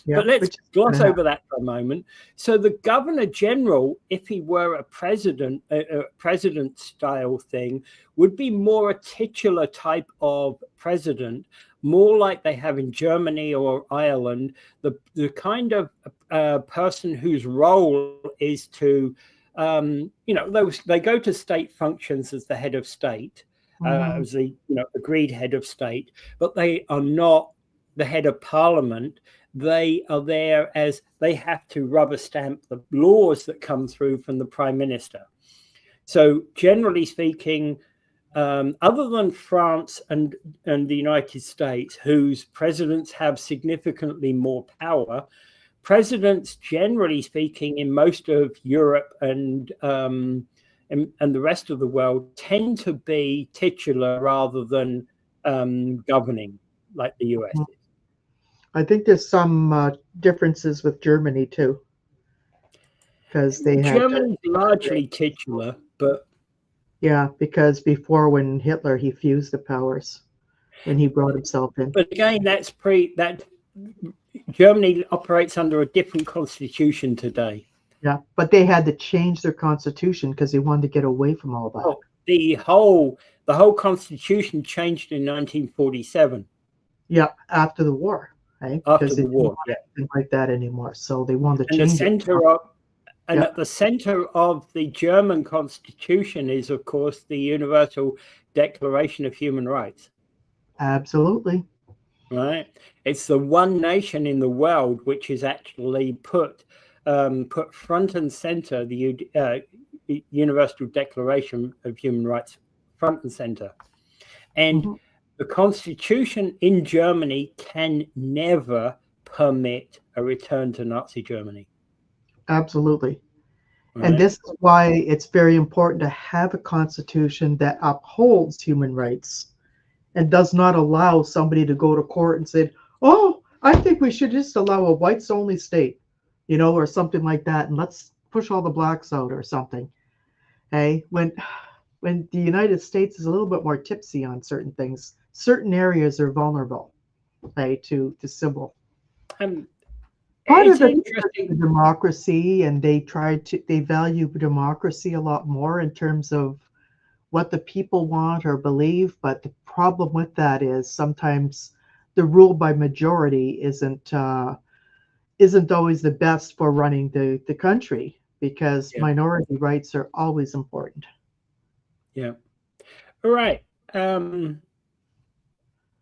Yeah, but let's gloss over that for a moment. So the governor general, if he were a president style thing, would be more a titular type of president, more like they have in Germany or Ireland, the kind of person whose role is to, they go to state functions as the head of state, as the agreed head of state, but they are not the head of parliament. They are there as they have to rubber stamp the laws that come through from the prime minister. So generally speaking, other than France and the United States, whose presidents have significantly more power, presidents, generally speaking, in most of Europe and the rest of the world tend to be titular rather than governing like the US is. I think there's some differences with Germany too, because Germany's largely titular, but yeah, because before when Hitler he fused the powers when he brought himself in. But again, that Germany operates under a different constitution today. Yeah, but they had to change their constitution because they wanted to get away from all that. Oh, the whole constitution changed in 1947. Yeah, after the war. Right? After the war, yeah, like that anymore. So they wanted to change it. At the center of the German constitution is, of course, the Universal Declaration of Human Rights. Absolutely. Right. It's the one nation in the world which is actually put front and center the Universal Declaration of Human Rights front and center, and the Constitution in Germany can never permit a return to Nazi Germany. Absolutely. Right. And this is why it's very important to have a constitution that upholds human rights and does not allow somebody to go to court and say, oh, I think we should just allow a whites only state, or something like that, and let's push all the blacks out or something. Hey, when the United States is a little bit more tipsy on certain things, certain areas are vulnerable, to civil. Part of it is democracy, and they value democracy a lot more in terms of what the people want or believe. But the problem with that is sometimes the rule by majority isn't always the best for running the country, because minority rights are always important. Yeah. All right.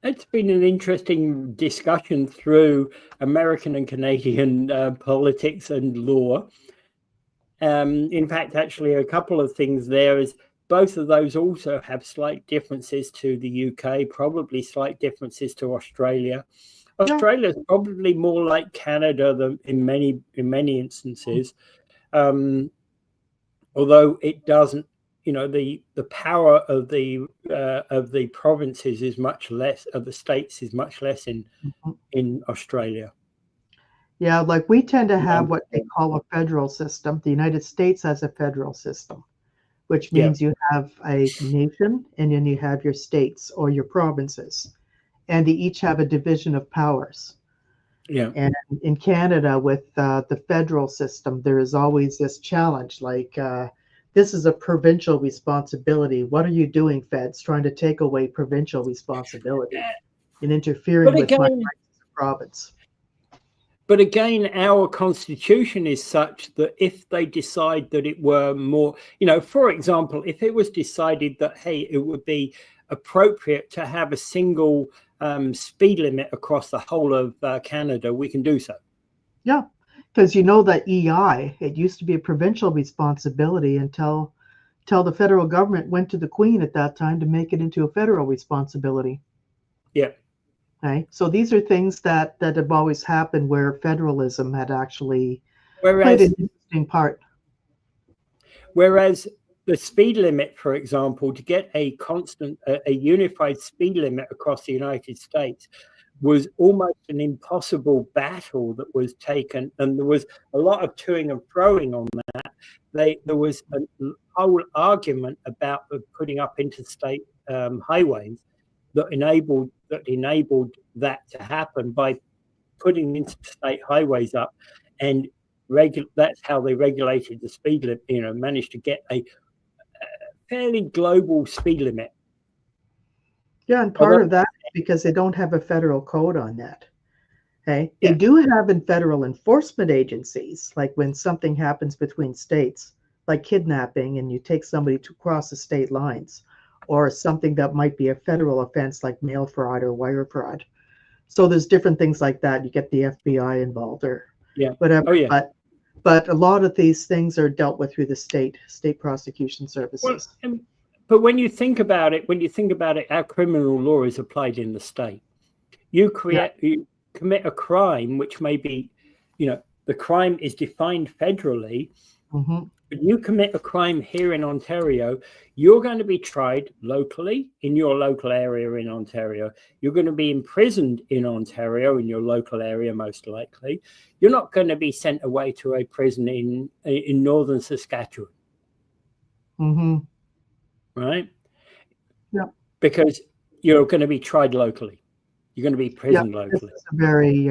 It's been an interesting discussion through American and Canadian politics and law. In fact, actually, a couple of things there is both of those also have slight differences to the UK, probably slight differences to Australia. Australia is probably more like Canada than in many instances, although it doesn't. The power of the provinces is much less, of the states is much less in Australia. Yeah, like we tend to have what they call a federal system. The United States has a federal system, which means you have a nation and then you have your states or your provinces, and they each have a division of powers. Yeah. And in Canada, with the federal system, there is always this challenge, like this is a provincial responsibility. What are you doing, feds, trying to take away provincial responsibility and interfering with my rights as a province? But again, our constitution is such that if they decide that it were more, for example, if it was decided that, hey, it would be appropriate to have a single speed limit across the whole of Canada, we can do so. Yeah. Because that EI, it used to be a provincial responsibility until the federal government went to the Queen at that time to make it into a federal responsibility. Yeah. Okay. So these are things that have always happened where federalism had actually played an interesting interesting part. Whereas the speed limit, for example, to get a unified speed limit across the United States was almost an impossible battle that was taken, and there was a lot of toing and froing on that. There was a whole argument about putting up interstate highways that enabled that to happen by putting interstate highways up, and that's how they regulated the speed limit. Managed to get a fairly global speed limit. Yeah, and part of that is because they don't have a federal code on that. Okay, they do have in federal enforcement agencies, like when something happens between states, like kidnapping, and you take somebody to cross the state lines, or something that might be a federal offense like mail fraud or wire fraud. So there's different things like that. You get the FBI involved or whatever. Oh, yeah. But a lot of these things are dealt with through the state prosecution services. Well, but when you think about it, our criminal law is applied in the state. You commit a crime, which may be, the crime is defined federally. Mm-hmm. But you commit a crime here in Ontario, you're going to be tried locally in your local area in Ontario. You're going to be imprisoned in Ontario in your local area, most likely. You're not going to be sent away to a prison in northern Saskatchewan. Mm-hmm. Right? Yeah. Because you're going to be tried locally. You're going to be prisoned locally. It's very,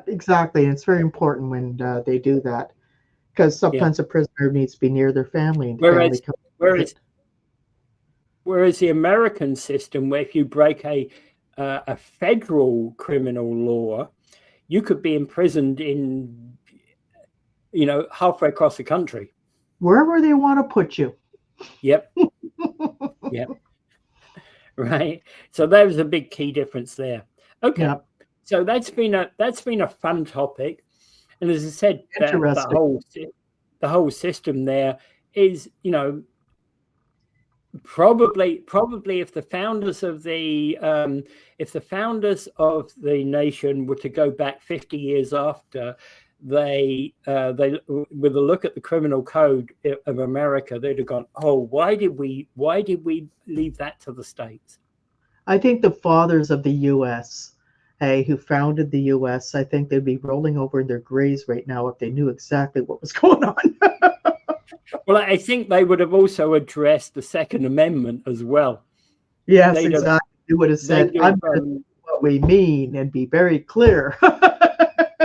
exactly. And it's very important when they do that, because sometimes a prisoner needs to be near their family. And whereas the American system, where if you break a federal criminal law, you could be imprisoned in, halfway across the country. Wherever they want to put you. Yep. Yep. Right. So there's a big key difference there. Okay. Yep. So that's been a fun topic. And as I said, the whole system there is, probably if the founders of the nation were to go back 50 years after, they with a look at the criminal code of America, they'd have gone, oh, why did we leave that to the states? I think the fathers of the U.S., who founded the U.S., I think they'd be rolling over in their graves right now if they knew exactly what was going on. Well, I think they would have also addressed the Second Amendment as well. Yes, exactly. They would have said, I'm going to say what we mean and be very clear.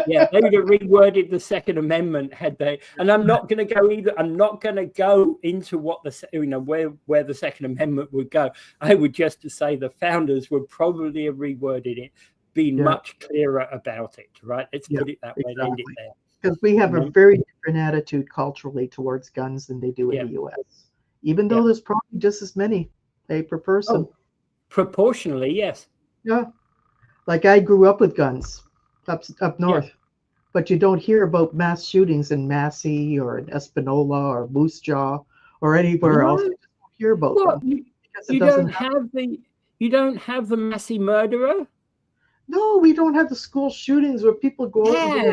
Yeah, they would have reworded the Second Amendment had they. And I'm not going to go either. I'm not going to go into what where the Second Amendment would go. I would just to say the founders would probably have reworded it, been much clearer about it. Right? Let's put it that way. Exactly. End it there. Because we have a very different attitude culturally towards guns than they do in the U.S. Even though there's probably just as many per person. Proportionally, yes. Yeah. Like I grew up with guns up north, but you don't hear about mass shootings in Massey or in Espanola or Moose Jaw or anywhere else. You just don't hear about them. You don't have the Massey murderer? No, we don't have the school shootings where people go out.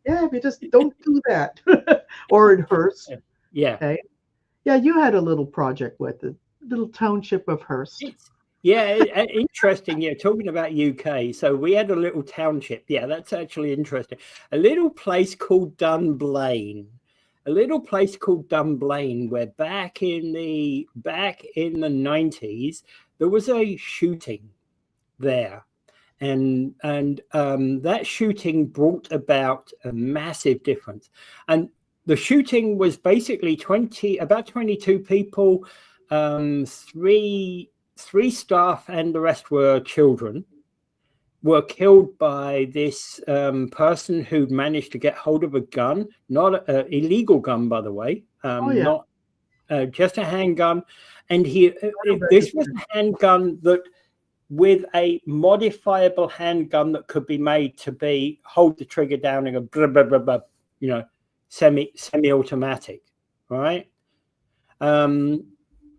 Yeah, we just don't do that. Or in Hearst. Yeah. Okay. Yeah, you had a little project with the little township of Hearst. Interesting. Yeah, talking about UK. So we had a little township. Yeah, that's actually interesting. A little place called Dunblane. Where back in the 90s there was a shooting there. And that shooting brought about a massive difference. And the shooting was basically about 22 people, three staff and the rest were children, were killed by this person who'd managed to get hold of a gun, not an illegal gun, by the way, not just a handgun. And this was a handgun that, with a modifiable handgun that could be made to be hold the trigger down and go blah, blah, blah, blah, semi-automatic, right?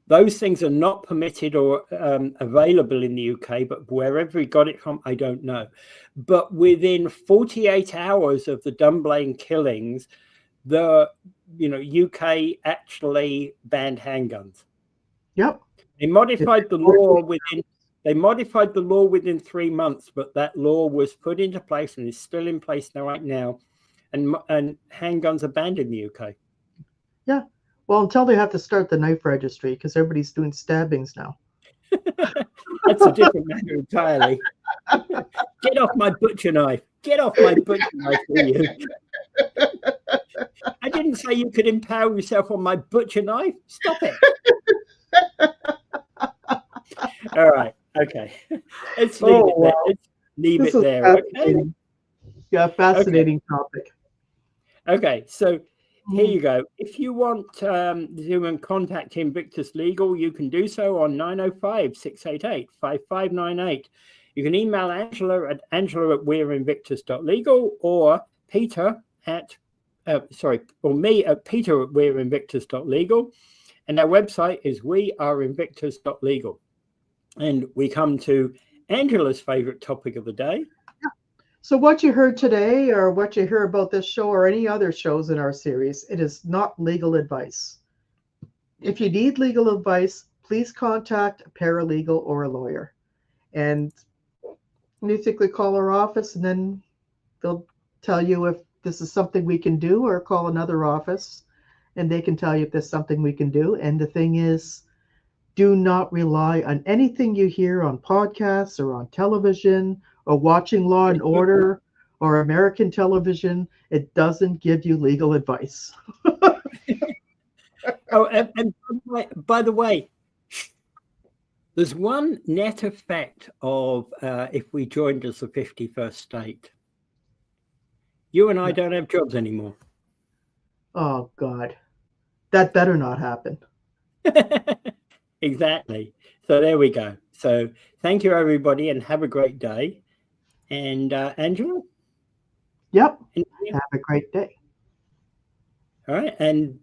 Those things are not permitted or available in the UK, but wherever he got it from, I don't know. But within 48 hours of the Dunblane killings, the UK actually banned handguns. Yep. They modified the law within 3 months, but that law was put into place and is still in place right now. And handguns are banned in the UK. Yeah. Well, until they have to start the knife registry, because everybody's doing stabbings now. That's a different matter entirely. Get off my butcher knife. Get off my butcher knife, will you? I didn't say you could impale yourself on my butcher knife. Stop it. All right. Okay. Let's leave it there. Let's leave it there. Okay. Yeah, fascinating topic. Okay. So here you go. If you want Zoom and contact Invictus Legal, you can do so on 905-688-5598. You can email Angela at weareinvictus.legal or Peter at me at peter@weareinvictus.legal. And our website is weareinvictus.legal. And we come to Angela's favorite topic of the day. So what you heard today, or what you hear about this show or any other shows in our series, it is not legal advice. If you need legal advice, please contact a paralegal or a lawyer. And basically call our office, and then they'll tell you if this is something we can do, or call another office and they can tell you if there's something we can do. And the thing is, do not rely on anything you hear on podcasts or on television or watching Law and Order or American television. It doesn't give you legal advice. And by the way, there's one net effect of if we joined as the 51st state. You and I don't have jobs anymore. Oh, God. That better not happen. Exactly. So there we go. So thank you, everybody, and have a great day. And Angela? Yep. Have a great day. All right. And